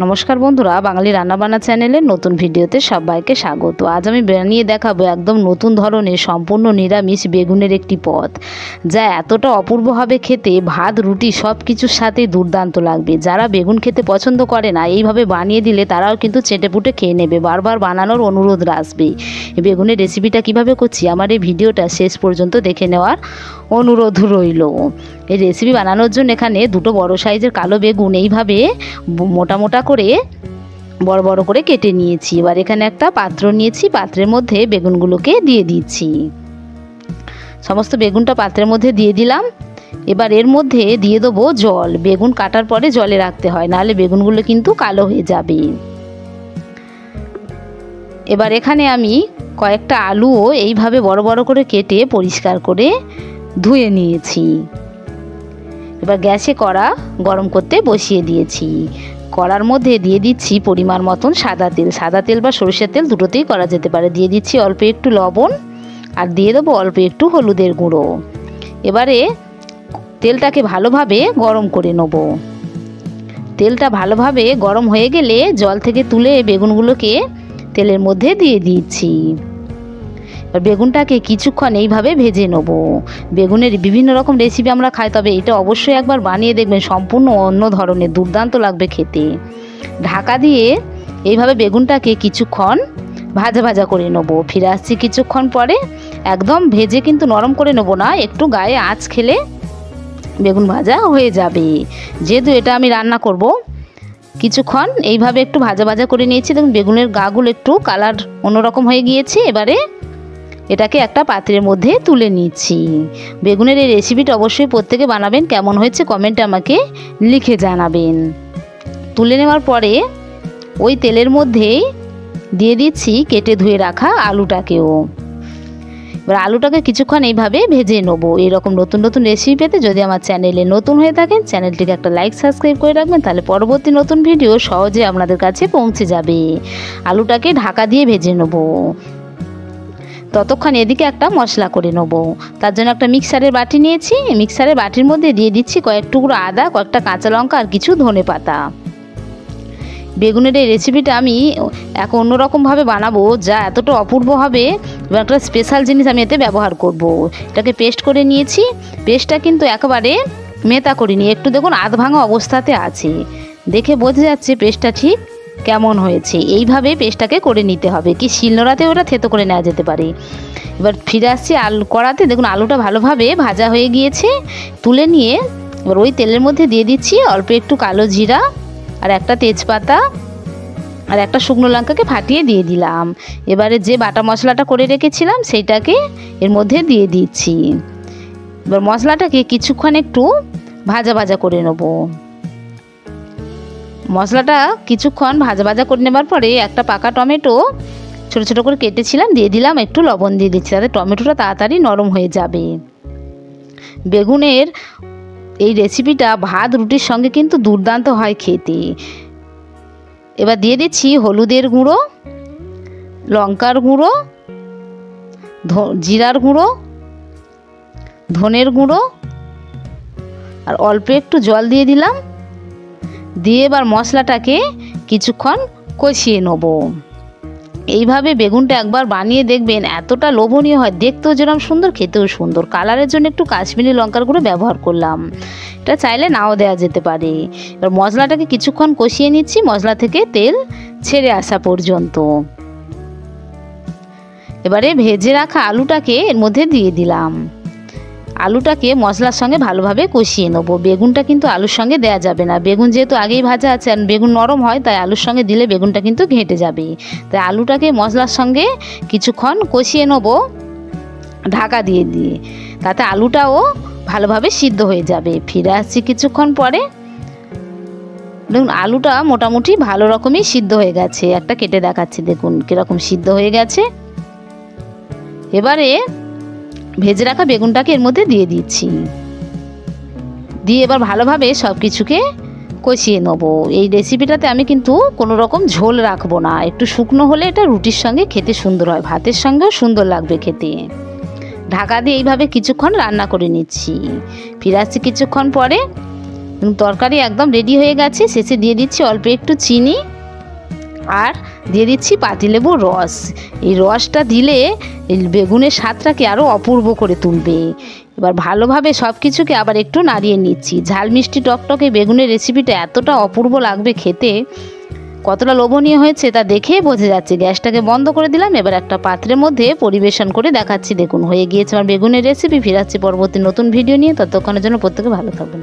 নমস্কার বন্ধুরা, বাঙালি রান্নাবান্না চ্যানেলের নতুন ভিডিওতে সবাইকে স্বাগত। আজ আমি বানিয়ে দেখাবো একদম নতুন ধরনের সম্পূর্ণ নিরামিষ বেগুনের একটি পদ, যা এতটা অপূর্ব হবে খেতে, ভাত রুটি সব কিছুর সাথে দুর্দান্ত লাগবে। যারা বেগুন খেতে পছন্দ করে না, এইভাবে বানিয়ে দিলে তারাও কিন্তু চেটেপুটে খেয়ে নেবে, বারবার বানানোর অনুরোধ আসবে। বেগুনের রেসিপিটা কিভাবে করছি আমার এই ভিডিওটা শেষ পর্যন্ত দেখে নেওয়ার অনুরোধ রইল। এই রেসিপি বানানোর জন্য এখানে দুটো বড় সাইজের কালো বেগুন এইভাবে মোটা মোটা করে বড় বড় করে কেটে নিয়েছি। এবার এখানে একটা পাত্র নিয়েছি, পাত্রের মধ্যে বেগুনগুলোকে দিয়ে দিচ্ছি। সমস্ত বেগুনটা পাত্রের মধ্যে দিয়ে দিলাম। এবার এর মধ্যে দিয়ে দেবো জল। বেগুন কাটার পরে জলে রাখতে হয়, নাহলে বেগুনগুলো কিন্তু কালো হয়ে যাবে। এবার এখানে আমি কয়েকটা আলুও এইভাবে বড় বড় করে কেটে পরিষ্কার করে ধুয়ে নিয়েছি। এবার গ্যাসে কড়া গরম করতে বসিয়ে দিয়েছি। কড়ার মধ্যে দিয়ে দিচ্ছি পরিমাণ মতন সাদা তেল। সাদা তেল বা সরষের তেল দুটোতেই করা যেতে পারে। দিয়ে দিচ্ছি অল্প একটু লবণ আর দিয়ে দেবো অল্প একটু হলুদের গুঁড়ো। এবারে তেলটাকে ভালোভাবে গরম করে নেব। তেলটা ভালোভাবে গরম হয়ে গেলে জল থেকে তুলে বেগুনগুলোকে তেলের মধ্যে দিয়ে দিচ্ছি। বেগুনটাকে কিছুক্ষণ এইভাবে ভেজে নেব। বেগুনের বিভিন্ন রকম রেসিপি আমরা খাই, তবে এটা অবশ্যই একবার বানিয়ে দেখবেন, সম্পূর্ণ অন্য ধরনের দুর্দান্ত লাগবে খেতে। ঢাকা দিয়ে এইভাবে বেগুনটাকে কিছুক্ষণ ভাজা ভাজা করে নেব। ফিরে আসছি কিছুক্ষণ পরে। একদম ভেজে কিন্তু নরম করে নেব না, একটু গায়ে আঁচ খেলে বেগুন ভাজা হয়ে যাবে। যেহেতু এটা আমি রান্না করব, কিছুক্ষণ এইভাবে একটু ভাজা ভাজা করে নিয়েছি। দেখুন বেগুনের গাগুলো একটু কালার অন্যরকম হয়ে গিয়েছে। এবারে এটাকে একটা পাত্রের মধ্যে তুলে নিচ্ছি। বেগুনের এই রেসিপিটা অবশ্যই প্রত্যেকে বানাবেন, কেমন হয়েছে কমেন্টে আমাকে লিখে জানাবেন। তুলে নেওয়ার পরে ওই তেলের মধ্যেই দিয়ে দিচ্ছি কেটে ধুয়ে রাখা আলুটাকেও। এবার আলুটাকে কিছুক্ষণ এইভাবে ভেজে নেবো। এরকম নতুন নতুন রেসিপি পেতে যদি আমার চ্যানেলে নতুন হয়ে থাকেন, চ্যানেলটিকে একটা লাইক সাবস্ক্রাইব করে রাখবেন, তাহলে পরবর্তী নতুন ভিডিও সহজে আপনাদের কাছে পৌঁছে যাবে। আলুটাকে ঢাকা দিয়ে ভেজে নেবো। ততক্ষণ এদিকে একটা মশলা করে নেব। তার জন্য একটা মিক্সারের বাটি নিয়েছি। মিক্সারের বাটির মধ্যে দিয়ে দিচ্ছি কয়েক টুকরো আদা, কয়েকটা কাঁচা লঙ্কা আর কিছু ধনেপাতা। বেগুনের এই রেসিপিটা আমি এক অন্যরকমভাবে বানাবো, যা এতটা অপূর্ব হবে। এবং একটা স্পেশাল জিনিস আমি এতে ব্যবহার করব। এটাকে পেস্ট করে নিয়েছি। পেস্টটা কিন্তু একেবারে মেতা করিনি, একটু দেখুন আধ ভাঙা অবস্থাতে আছে। দেখে বোঝা যাচ্ছে পেস্টটা ঠিক কেমন হয়েছে। এইভাবে পেস্টটাকে করে নিতে হবে, কি শিলনোড়াতে ওটা থেতো করে নেওয়া যেতে পারে। এবার ফিরে আসছি আলু কড়াতে। দেখুন আলুটা ভালোভাবে ভাজা হয়ে গিয়েছে। তুলে নিয়ে এবার ওই তেলের মধ্যে দিয়ে দিচ্ছি অল্প একটু কালো জিরা আর একটা তেজপাতা আর একটা শুকনো লঙ্কাকে ফাটিয়ে দিয়ে দিলাম। এবারে যে বাটা মশলাটা করে রেখেছিলাম সেইটাকে এর মধ্যে দিয়ে দিচ্ছি। এবার মশলাটাকে কিছুক্ষণ একটু ভাজা ভাজা করে নেব। মশলাটা কিছুক্ষণ ভাজা ভাজা করে নেবার পরে একটা পাকা টমেটো ছোটো ছোটো করে কেটেছিলাম দিয়ে দিলাম, একটু লবণ দিয়ে দিচ্ছি, তাতে টমেটোটা তাড়াতাড়ি নরম হয়ে যাবে। বেগুনের এই রেসিপিটা ভাত রুটির সঙ্গে কিন্তু দুর্দান্ত হয় খেতে। এবার দিয়ে দিচ্ছি হলুদের গুঁড়ো, লঙ্কার গুঁড়ো, জিরার গুঁড়ো, ধনের গুঁড়ো আর অল্প একটু জল দিয়ে দিলাম। দিয়ে এবার মশলাটাকে কিছুক্ষণ কষিয়ে নেব। এইভাবে বেগুনটা একবার বানিয়ে দেখবেন, এতটা লোভনীয় হয়, দেখতেও যেরকম সুন্দর, খেতেও সুন্দর। কালারের জন্য একটু কাশ্মীরি লঙ্কার গুঁড়ো ব্যবহার করলাম, এটা চাইলে নাও দেওয়া যেতে পারে। এবার মশলাটাকে কিছুক্ষণ কষিয়ে নিচ্ছি, মশলা থেকে তেল ছেড়ে আসা পর্যন্ত। এবারে ভেজে রাখা আলুটাকে এর মধ্যে দিয়ে দিলাম। আলুটাকে মশলার সঙ্গে ভালোভাবে কষিয়ে নেবো। বেগুনটা কিন্তু আলুর সঙ্গে দেওয়া যাবে না, বেগুন যেহেতু আগেই ভাজা আছে আর বেগুন নরম হয়, তাই আলুর সঙ্গে দিলে বেগুনটা কিন্তু ঘেঁটে যাবে। তাই আলুটাকে মশলার সঙ্গে কিছুক্ষণ কষিয়ে নেবো ঢাকা দিয়ে দিয়ে, তাতে আলুটাও ভালোভাবে সিদ্ধ হয়ে যাবে। ফিরে আসছি কিছুক্ষণ পরে। দেখুন আলুটা মোটামুটি ভালো রকমই সিদ্ধ হয়ে গেছে। একটা কেটে দেখাচ্ছি, দেখুন কীরকম সিদ্ধ হয়ে গেছে। এবারে ভেজে রাখা বেগুনটাকে এর মধ্যে দিয়ে দিচ্ছি। দিয়ে এবার ভালোভাবে সব কিছুকে কষিয়ে নেব। এই রেসিপিটাতে আমি কিন্তু কোনো রকম ঝোল রাখবো না, একটু শুকনো হলে এটা রুটির সঙ্গে খেতে সুন্দর হয়, ভাতের সঙ্গেও সুন্দর লাগবে খেতে। ঢাকা দিয়ে এইভাবে কিছুক্ষণ রান্না করে নিচ্ছি। ফিরে আসছি কিছুক্ষণ পরে। তরকারি একদম রেডি হয়ে গেছে। শেষে দিয়ে দিচ্ছি অল্প একটু চিনি আর দিয়ে দিচ্ছি পাতিলেবুর রস। এই রসটা দিলে এই বেগুনের স্বাদটাকে আরও অপূর্ব করে তুলবে। এবার ভালোভাবে সব কিছুকে আবার একটু নাড়িয়ে নিচ্ছি। ঝাল মিষ্টি টকটকে বেগুনের রেসিপিটা এতটা অপূর্ব লাগবে খেতে, কতটা লোভনীয় হয়েছে তা দেখেই বোঝা যাচ্ছে। গ্যাসটাকে বন্ধ করে দিলাম। এবার একটা পাত্রের মধ্যে পরিবেশন করে দেখাচ্ছি। দেখুন হয়ে গিয়েছে আমার বেগুনের রেসিপি। ফিরাচ্ছি পরবর্তী নতুন ভিডিও নিয়ে। ততক্ষণের জন্য প্রত্যেকে ভালো থাকবেন।